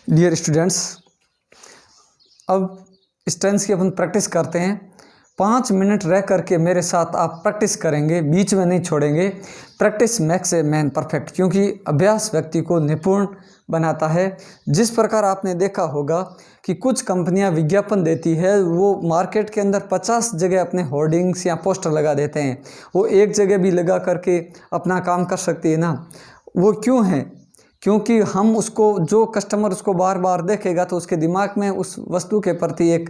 Dear students, अब इस tense की अपन प्रैक्टिस करते हैं। 5 मिनट रह करके मेरे साथ आप प्रैक्टिस करेंगे, बीच में नहीं छोड़ेंगे। Practice makes a man perfect, क्योंकि अभ्यास व्यक्ति को निपुण बनाता है। जिस प्रकार आपने देखा होगा कि कुछ कंपनियां विज्ञापन देती है, वो मार्केट के अंदर 50 जगह अपने होर्डिंग्स या पोस्टर लगा देते हैं। वो एक जगह भी लगा करके अपना काम कर सकती है ना। वो क्यों है? क्योंकि हम उसको, जो कस्टमर उसको बार बार देखेगा तो उसके दिमाग में उस वस्तु के प्रति एक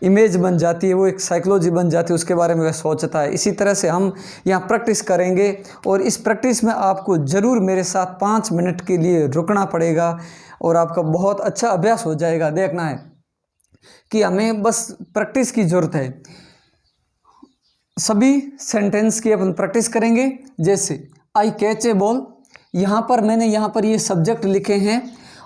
इमेज बन जाती है, वो एक साइकोलॉजी बन जाती है, उसके बारे में वह सोचता है। इसी तरह से हम यहाँ प्रैक्टिस करेंगे और इस प्रैक्टिस में आपको ज़रूर मेरे साथ 5 मिनट के लिए रुकना पड़ेगा और आपका बहुत अच्छा अभ्यास हो जाएगा। देखना है कि हमें बस प्रैक्टिस की ज़रूरत है। सभी सेंटेंस की अपन प्रैक्टिस करेंगे। जैसे आई कैच ए बॉल, यहाँ पर मैंने ये सब्जेक्ट लिखे हैं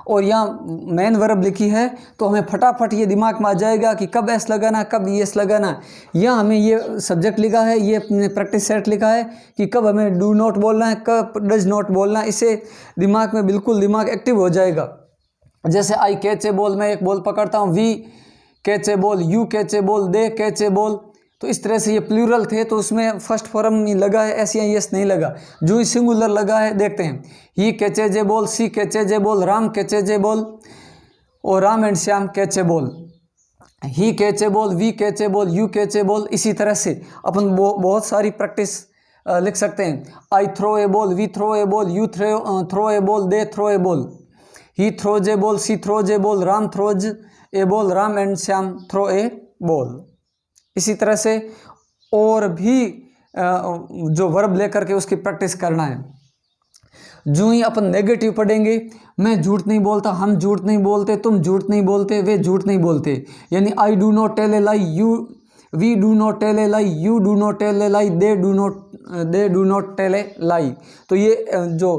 और यहाँ मेन वर्ब लिखी है, तो हमें फटाफट ये दिमाग में आ जाएगा कि कब एस लगाना, कब एस लगाना। यहाँ हमें ये सब्जेक्ट लिखा है, ये अपने प्रैक्टिस सेट लिखा है कि कब हमें डू नॉट बोलना है, कब डज नॉट बोलना है। इससे दिमाग में बिल्कुल दिमाग एक्टिव हो जाएगा। जैसे आई कैच ए बॉल, मैं एक बॉल पकड़ता हूँ, we catch a ball, you catch a ball, they catch a ball. तो इस तरह से ये प्लूरल थे तो उसमें फर्स्ट फॉर्म नहीं लगा है, ऐसे या यस नहीं लगा। जो ही सिंगुलर लगा है देखते हैं, he catches a ball, she catches a ball, Ram catches a ball और Ram and Shyam catch a ball. He catch a ball, we catch a ball, you catch a ball. इसी तरह से अपन बहुत सारी प्रैक्टिस लिख सकते हैं। I throw a ball, we throw a ball, you throw a ball, they throw a ball. He throws a ball, she throws a ball, Ram throws a ball, Ram and Shyam throw a ball. इसी तरह से और भी जो verb लेकर के उसकी practice करना है। जो ही अपन नेगेटिव पढ़ेंगे, मैं झूठ नहीं बोलता, हम झूठ नहीं बोलते, तुम झूठ नहीं बोलते, वे झूठ नहीं बोलते। यानी I do not tell a lie, we do not tell a lie, you do not tell a lie, they do not tell a lie. तो ये जो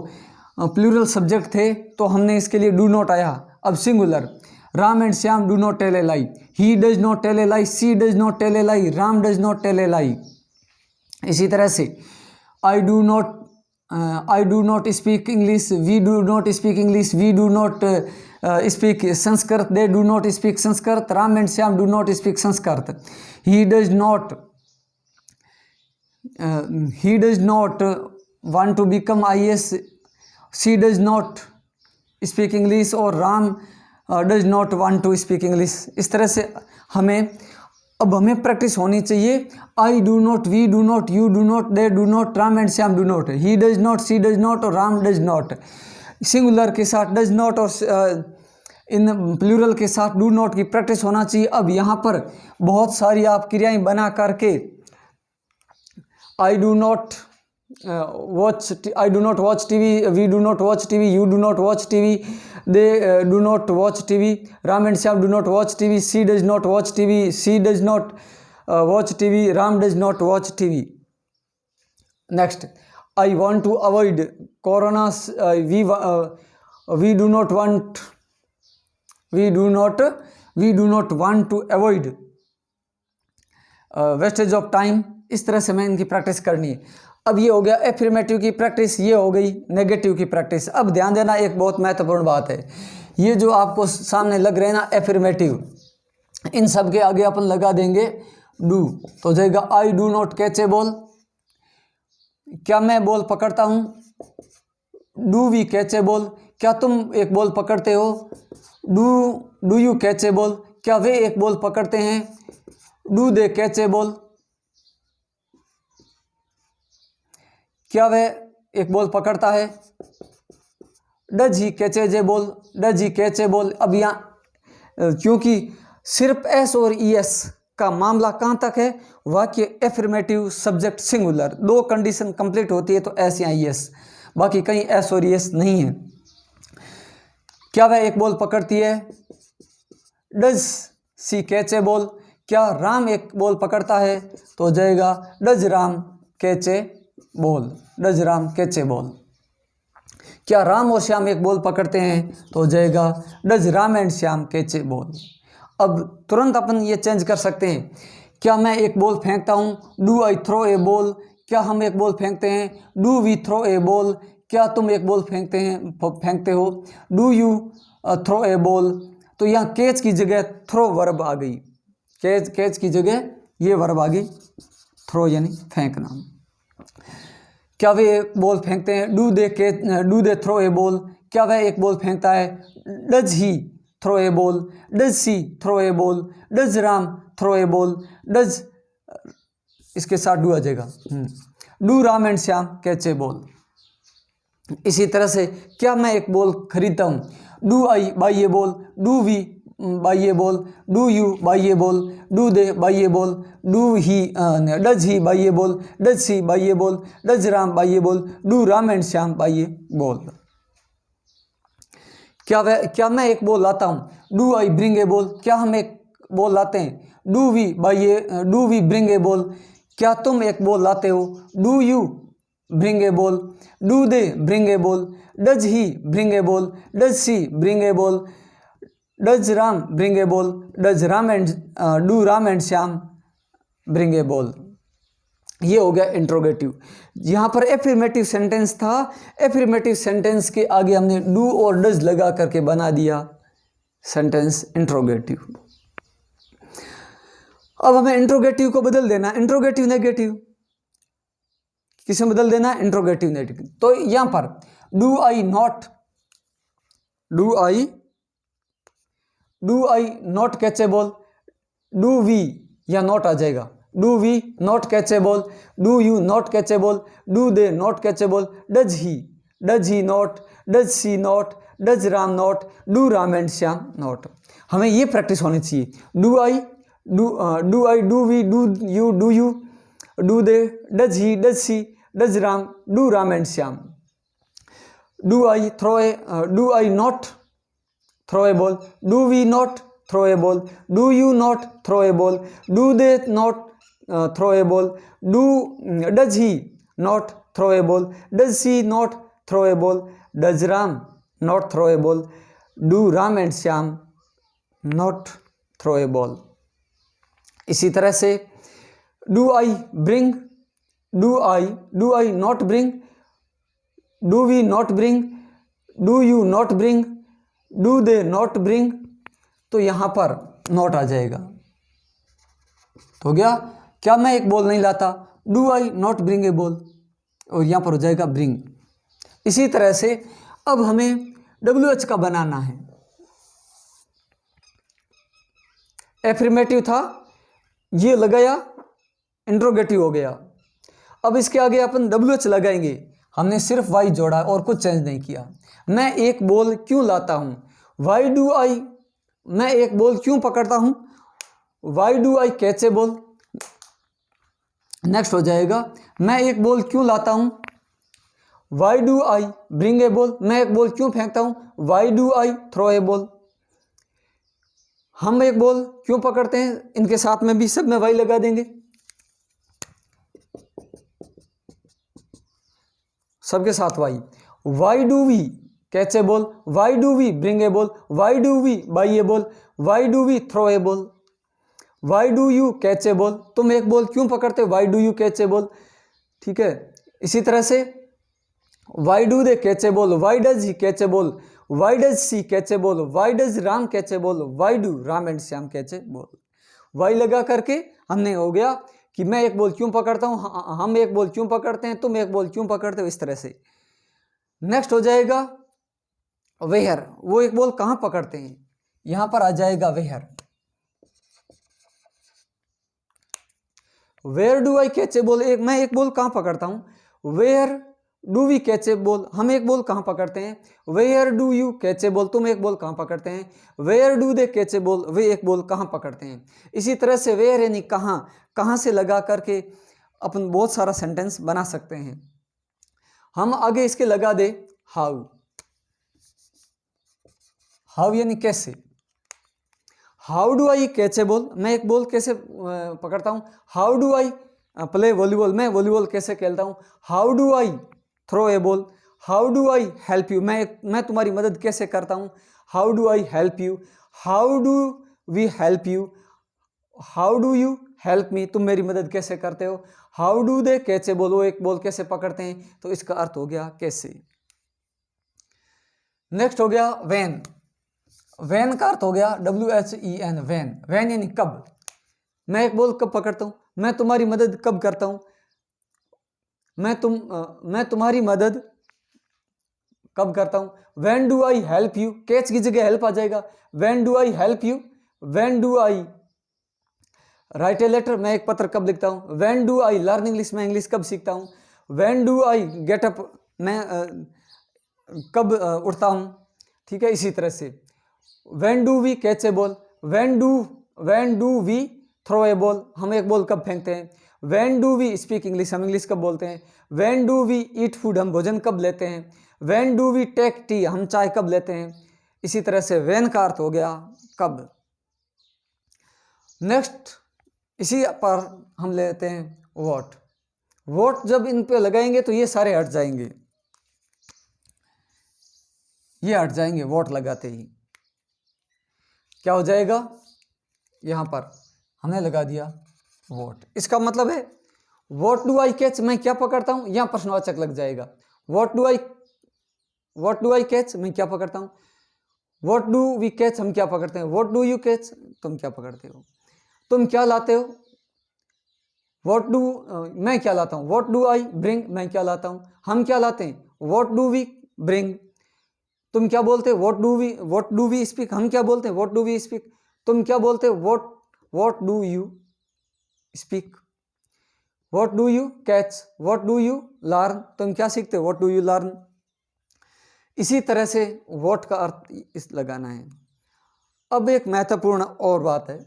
प्लूरल सब्जेक्ट थे तो हमने इसके लिए डू नॉट आया। अब singular, Ram and Shyam do not tell a lie, he does not tell a lie, she does not tell a lie, Ram does not tell a lie. इसी तरह से I do not speak English, we do not speak English, we do not speak Sanskrit, they do not speak Sanskrit, Ram and Shyam do not speak Sanskrit. He does not want to become IAS, she does not speak English और Ram does not want to speak English. इस तरह से हमें practice होनी चाहिए। I do not, we do not, you do not, they do not, Ram and Shyam do not, he does not, she does not और Ram does not. Singular के साथ does not और इन प्लूरल के साथ डू नॉट की प्रैक्टिस होना चाहिए। अब यहाँ पर बहुत सारी आप क्रियाएं बना करके I do not watch TV, we do not watch TV, you do not watch TV, they do not watch TV, Ram and Shyam do not watch TV, she does not watch TV, she does not watch TV, Ram does not watch TV. Next, I want to avoid corona, we do not want to avoid wastage of time. इस तरह से मैं इनकी practice करनी है। अब ये हो गया एफर्मेटिव की प्रैक्टिस, ये हो गई नेगेटिव की प्रैक्टिस। अब ध्यान देना, एक बहुत महत्वपूर्ण बात है, ये जो आपको सामने लग रहे हैं ना एफर्मेटिव, इन सब के आगे अपन लगा देंगे डू, तो हो जाएगा I do not catch a ball, क्या मैं बॉल पकड़ता हूँ। Do we catch a ball, क्या तुम एक बॉल पकड़ते हो। Do you catch a ball, क्या वे एक बॉल पकड़ते हैं। Do they catch a ball, क्या वह एक बॉल पकड़ता है। Does he catches a ball, does he catch a ball. अब यहाँ क्योंकि सिर्फ एस और ES का मामला कहाँ तक है, वाक्य affirmative subject singular, 2 condition complete होती है तो एस या ES, बाकी कहीं एस और ES नहीं है। क्या वह एक बॉल पकड़ती है। Does she catch a ball, क्या राम एक बॉल पकड़ता है, तो हो जाएगा does Ram catch a ball, does Ram catch a ball. क्या राम और श्याम एक बॉल पकड़ते हैं, तो हो जाएगा does Ram and Shyam catch a ball. अब तुरंत अपन ये चेंज कर सकते हैं, क्या मैं एक बॉल फेंकता हूँ। Do I throw a ball, क्या हम एक बॉल फेंकते हैं। Do we throw a ball, क्या तुम एक बॉल फेंकते हो। Do you throw a ball. तो यहाँ कैच की जगह थ्रो वर्ब आ गई, कैच की जगह ये वर्ब आ गई, थ्रो यानी फेंकना। क्या वे एक बॉल फेंकते हैं। Do they throw a ball. क्या वह एक बॉल फेंकता है। Does he throw a ball. Does she throw a ball. Does Ram throw a ball. Does, इसके साथ डू आ जाएगा। Do Ram and Shyam catch a ball. इसी तरह से क्या मैं एक बॉल खरीदता हूँ। Do I buy a ball. Do we buy a ball. Do you buy a ball. Do they by a ball. Does he buy a ball. Does she buy a ball. Does Ram buy a ball. Do Ram and Shyam buy a ball. क्या मैं एक ball लाता हूँ। Do I bring a ball. क्या हम एक ball लाते हैं। Do we bring a ball. क्या तुम एक बॉल लाते हो। Do you bring a ball. Do they bring a ball. Does he bring a ball. Does she bring a ball. Does Ram bring a ball. Do Ram and Shyam bring a ball. ये हो गया interrogative. यहाँ पर affirmative sentence था, affirmative sentence के आगे हमने do और डज लगा करके बना दिया सेंटेंस इंट्रोगेटिव। अब हमें इंट्रोगेटिव को बदल देना, इंट्रोगेटिव नेगेटिव किसे बदल देना, इंट्रोगेटिव नेगेटिव। तो यहां पर do I not catch a ball. Do we या नॉट आ जाएगा। Do we not catch a ball. Do you not catch a ball. Do they not catch a ball. Does he not. Does she not. Does Ram not. Do Ram and Shyam not. हमें ये practice होनी चाहिए। Do I, do we, do you, do they, does he, does she, does Ram, do Ram and Shyam. Do I not throw a ball. Do we not throw a ball. Do you not throw a ball. Do they not throw a ball. Does he not throw a ball. Does she not throw a ball. Does Ram not throw a ball. Do Ram and Shyam not throw a ball. इसी तरह से do I bring, do I not bring. Do we not bring. Do you not bring. Do they not bring. तो यहां पर not आ जाएगा। तो हो गया, क्या मैं एक बॉल नहीं लाता। Do I not bring a ball, और यहां पर हो जाएगा ब्रिंग। इसी तरह से अब हमें WH का बनाना है। एफर्मेटिव था, ये लगाया, इंट्रोगेटिव हो गया। अब इसके आगे अपन WH लगाएंगे। हमने सिर्फ वाई जोड़ा और कुछ चेंज नहीं किया। मैं एक बॉल क्यों लाता हूं। वाई डू आई, मैं एक बॉल क्यों पकड़ता हूं। Why do I catch a ball. Next हो जाएगा, मैं एक बॉल क्यों लाता हूं। Why do I bring a ball, मैं एक बॉल क्यों फेंकता हूं। Why do I throw a ball. हम एक बॉल क्यों पकड़ते हैं, इनके साथ में भी सब में वाई लगा देंगे, सबके साथ why. Why do we catch a ball. Why do we bring a ball. Why do we buy a ball. Why do we throw a ball. Why do you catch a ball, तुम एक ball क्यों पकड़ते हो। Why do you catch a ball, ठीक है। इसी तरह से why do they catch a ball. Why does he catch a ball. Why does she catch a ball. Why does Ram catch a ball. Why do Ram and Shyam catch a ball. Why लगा करके हमने हो गया कि मैं एक बॉल क्यों पकड़ता हूं, हम एक बॉल क्यों पकड़ते हैं, तुम एक बॉल क्यों पकड़ते हो, इस तरह से। नेक्स्ट हो जाएगा वेयर, वो एक बॉल कहां पकड़ते हैं, यहां पर आ जाएगा where. Where do I catch a ball, मैं एक बॉल कहां पकड़ता हूं। Where do we catch a ball, हम एक बॉल कहां पकड़ते हैं। Where do you catch a ball, तुम एक बॉल कहां पकड़ते हैं। Where do they catch a ball, वे एक बॉल कहां पकड़ते हैं। इसी तरह से वेयर यानी कहां, कहां से लगा करके अपन बहुत सारा सेंटेंस बना सकते हैं। हम आगे इसके लगा दे हाउ। हाउ यानी कैसे। How do I catch a ball, मैं एक बॉल कैसे पकड़ता हूं। How do I play volleyball, मैं वॉलीबॉल कैसे खेलता हूं। How do I throw a ball. How do I help you, मैं तुम्हारी मदद कैसे करता हूं। How do I help you. How do we help you. How do you help me, तुम मेरी मदद कैसे करते हो। How do they catch a ball, वो एक बॉल कैसे पकड़ते हैं। तो इसका अर्थ हो गया कैसे। नेक्स्ट हो गया व्हेन। व्हेन का अर्थ हो गया WHEN, व्हेन। व्हेन यानी कब। मैं एक बॉल कब पकड़ता हूँ, मैं तुम्हारी मदद कब करता हूँ, मैं तुम्हारी मदद कब करता हूँ। When do I help you, catch की जगह हेल्प आ जाएगा। When do I help you, when do I write a letter, मैं एक पत्र कब लिखता हूँ। When do I learn English, मैं इंग्लिश कब सीखता हूँ। When do I get up, मैं कब उठता हूँ। ठीक है, इसी तरह से when do we catch a ball, when do we throw a ball, हम एक बॉल कब फेंकते हैं। When do we speak English, हम इंग्लिश कब बोलते हैं। When do we eat food, हम भोजन कब लेते हैं। When do we take tea, हम चाय कब लेते हैं। इसी तरह से व्हेन का अर्थ हो गया कब। नेक्स्ट इसी पर हम लेते हैं व्हाट। व्हाट जब इन पे लगाएंगे तो ये सारे हट जाएंगे, ये हट जाएंगे व्हाट लगाते ही। क्या हो जाएगा, यहां पर हमने लगा दिया व्हाट। इसका मतलब है व्हाट डू आई कैच, मैं क्या पकड़ता हूं, यहां प्रश्नवाचक लग जाएगा। व्हाट डू आई कैच, मैं क्या पकड़ता हूं। व्हाट डू वी कैच, हम क्या पकड़ते हैं। व्हाट डू यू कैच, तुम क्या पकड़ते हो। तुम क्या लाते हो। व्हाट डू मैं क्या लाता हूं। व्हाट डू आई ब्रिंग, मैं क्या लाता हूं। हम क्या लाते हैं। व्हाट डू वी ब्रिंग, तुम क्या बोलते हो। व्हाट डू वी स्पीक, हम क्या बोलते हैं। व्हाट डू वी स्पीक, तुम क्या बोलते हो। What do you speak. What do you catch, what do you learn, तुम क्या सीखते हो। What do you learn. इसी तरह से व्हाट का अर्थ इस लगाना है। अब एक महत्वपूर्ण और बात है,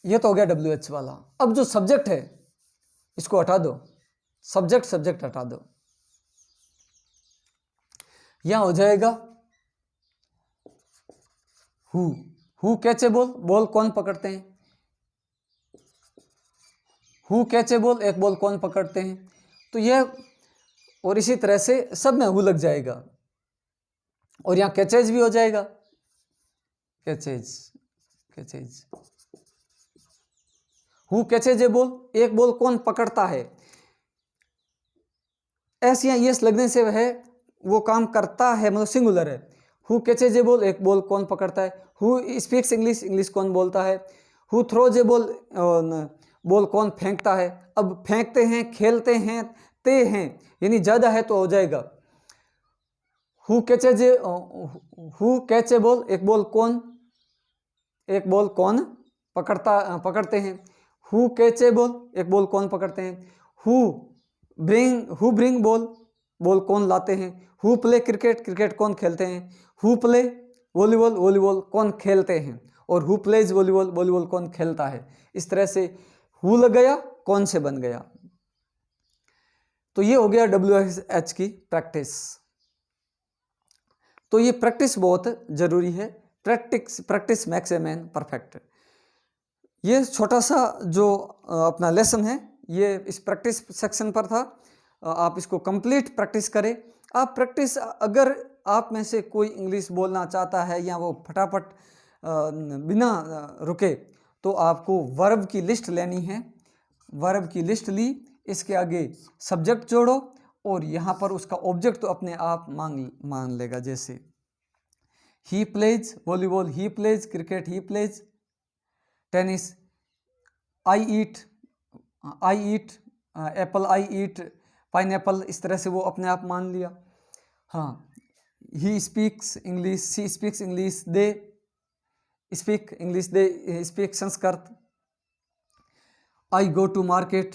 ये तो हो गया WH वाला। अब जो सब्जेक्ट है इसको हटा दो, सब्जेक्ट हटा दो। यहां हो जाएगा हु कैचे बॉल, बॉल कौन पकड़ते हैं। हु कैचे बॉल, एक बॉल कौन पकड़ते हैं। तो यह, और इसी तरह से सब में हु लग जाएगा, और यहां कैचेज भी हो जाएगा। Catches who catches a ball, एक बॉल कौन पकड़ता है। ऐसे यहां यस लगने से वह वो काम करता है, मतलब सिंगुलर है। हु कैचेज ए बॉल, एक बॉल कौन पकड़ता है। हु स्पीक्स इंग्लिश, इंग्लिश कौन बोलता है। Who throws a ball, ball कौन फेंकता है। अब फेंकते हैं, खेलते हैं, ते हैं, यानी ज्यादा है तो हो जाएगा हु कैचेज ए बॉल, एक बॉल कौन पकड़ते हैं। हु कैच ए बॉल, एक बॉल कौन पकड़ते हैं। हु ब्रिंग बॉल, बॉल कौन लाते हैं। हु प्ले क्रिकेट, क्रिकेट कौन खेलते हैं। हु प्ले वॉलीबॉल, वॉलीबॉल कौन खेलते हैं। और हु प्लेज वॉलीबॉल, वॉलीबॉल कौन खेलता है। इस तरह से हु लग गया, कौन से बन गया। तो ये हो गया WH की प्रैक्टिस। तो ये प्रैक्टिस बहुत जरूरी है। Practice max a man perfect. ये छोटा सा जो अपना लेसन है ये इस प्रैक्टिस सेक्शन पर था। आप इसको कंप्लीट प्रैक्टिस करें। आप प्रैक्टिस, अगर आप में से कोई इंग्लिश बोलना चाहता है या वो फटाफट बिना रुके, तो आपको वर्ब की लिस्ट लेनी है। वर्ब की लिस्ट ली, इसके आगे सब्जेक्ट जोड़ो और यहाँ पर उसका ऑब्जेक्ट तो अपने आप मान लेगा। जैसे he plays volleyball, he plays cricket, he plays tennis. I eat apple, I eat pineapple, इस तरह से वो अपने आप मान लिया। हाँ, he speaks English, she speaks English, they speak English, they speak Sanskrit. I go to market,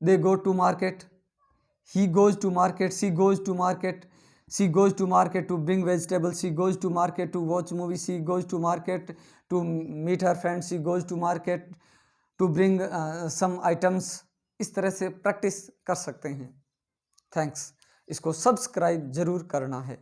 they go to market. He goes to market, she goes to market. She goes to market to bring vegetables. She goes to market to watch movie. She goes to market to meet her friends. She goes to market to bring some items. इस तरह से practice कर सकते हैं। Thanks. इसको subscribe जरूर करना है।